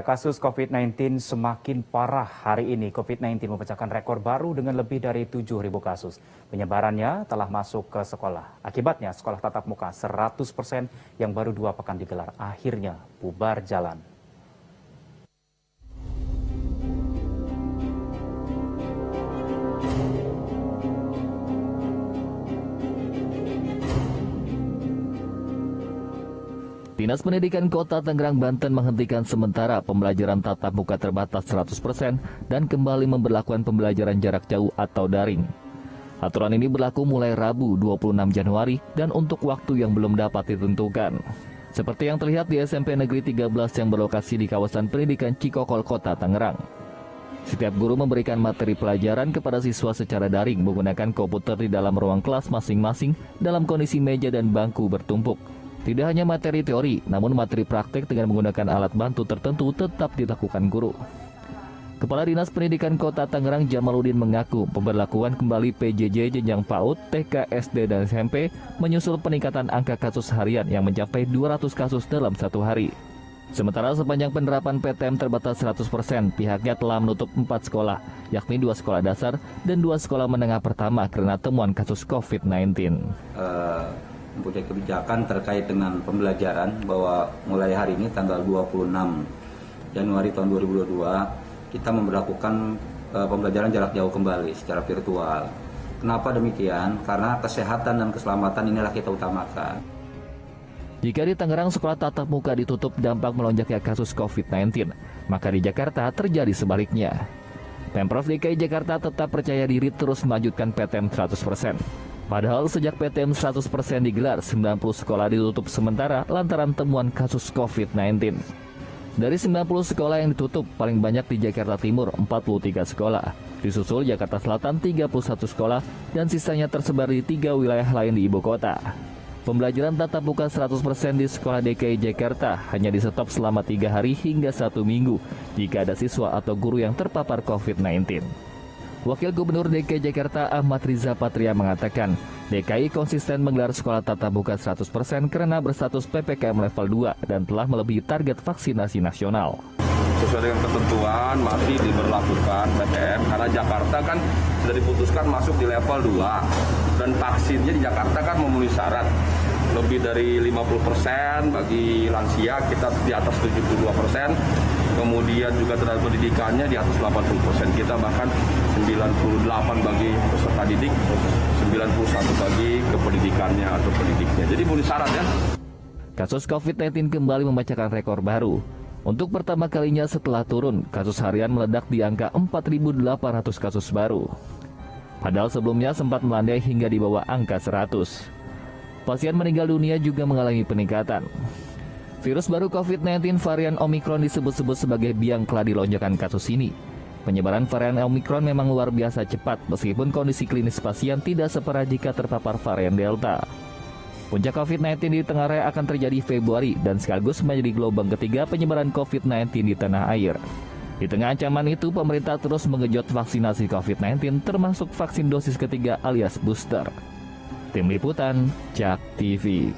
Kasus COVID-19 semakin parah. Hari ini COVID-19 memecahkan rekor baru dengan lebih dari 7.000 kasus. Penyebarannya telah masuk ke sekolah. Akibatnya sekolah tatap muka 100% yang baru 2 pekan digelar akhirnya bubar jalan. Dinas Pendidikan Kota Tangerang, Banten menghentikan sementara pembelajaran tatap muka terbatas 100% dan kembali memberlakukan pembelajaran jarak jauh atau daring. Aturan ini berlaku mulai Rabu 26 Januari dan untuk waktu yang belum dapat ditentukan. Seperti yang terlihat di SMP Negeri 13 yang berlokasi di kawasan pendidikan Cikokol, Kota Tangerang. Setiap guru memberikan materi pelajaran kepada siswa secara daring menggunakan komputer di dalam ruang kelas masing-masing dalam kondisi meja dan bangku bertumpuk. Tidak hanya materi teori, namun materi praktek dengan menggunakan alat bantu tertentu tetap dilakukan guru. Kepala Dinas Pendidikan Kota Tangerang Jamaluddin mengaku pemberlakuan kembali PJJ jenjang PAUD, TK, SD, dan SMP menyusul peningkatan angka kasus harian yang mencapai 200 kasus dalam satu hari. Sementara sepanjang penerapan PTM terbatas 100%, pihaknya telah menutup 4 sekolah, yakni 2 sekolah dasar dan 2 sekolah menengah pertama karena temuan kasus COVID-19. Mempunyai kebijakan terkait dengan pembelajaran bahwa mulai hari ini tanggal 26 Januari tahun 2022 kita memberlakukan pembelajaran jarak jauh kembali secara virtual. Kenapa demikian? Karena kesehatan dan keselamatan inilah kita utamakan. Jika di Tangerang sekolah tatap muka ditutup dampak melonjaknya kasus COVID-19, maka di Jakarta terjadi sebaliknya. Pemprov DKI Jakarta tetap percaya diri terus melanjutkan PTM 100%. Padahal sejak PTM 100% digelar, 90 sekolah ditutup sementara lantaran temuan kasus COVID-19. Dari 90 sekolah yang ditutup, paling banyak di Jakarta Timur, 43 sekolah. Disusul Jakarta Selatan, 31 sekolah, dan sisanya tersebar di 3 wilayah lain di ibu kota. Pembelajaran tatap muka 100% di sekolah DKI Jakarta hanya disetop selama 3 hari hingga 1 minggu jika ada siswa atau guru yang terpapar COVID-19. Wakil Gubernur DKI Jakarta Ahmad Riza Patria mengatakan, DKI konsisten menggelar sekolah tatap muka 100% karena berstatus PPKM level 2 dan telah melebihi target vaksinasi nasional. Sesuai dengan ketentuan masih diberlakukan PTM karena Jakarta kan sudah diputuskan masuk di level 2 dan vaksinnya di Jakarta kan memenuhi syarat lebih dari 50% bagi lansia, kita di atas 72%, kemudian juga tenaga pendidikannya di atas 80%, kita bahkan 98 bagi peserta didik, 91 bagi kependidikannya atau pendidiknya, jadi memenuhi syarat ya. Kasus COVID-19 kembali memecahkan rekor baru. Untuk pertama kalinya setelah turun, kasus harian meledak di angka 4.800 kasus baru. Padahal sebelumnya sempat melandai hingga di bawah angka 100. Pasien meninggal dunia juga mengalami peningkatan. Virus baru COVID-19 varian Omikron disebut-sebut sebagai biang keladi lonjakan kasus ini. Penyebaran varian Omikron memang luar biasa cepat meskipun kondisi klinis pasien tidak separah jika terpapar varian Delta. Puncak COVID-19 di Tenggara akan terjadi Februari dan sekaligus menjadi gelombang ketiga penyebaran COVID-19 di tanah air. Di tengah ancaman itu, pemerintah terus mengejut vaksinasi COVID-19 termasuk vaksin dosis ketiga alias booster. Tim Liputan, JAK TV.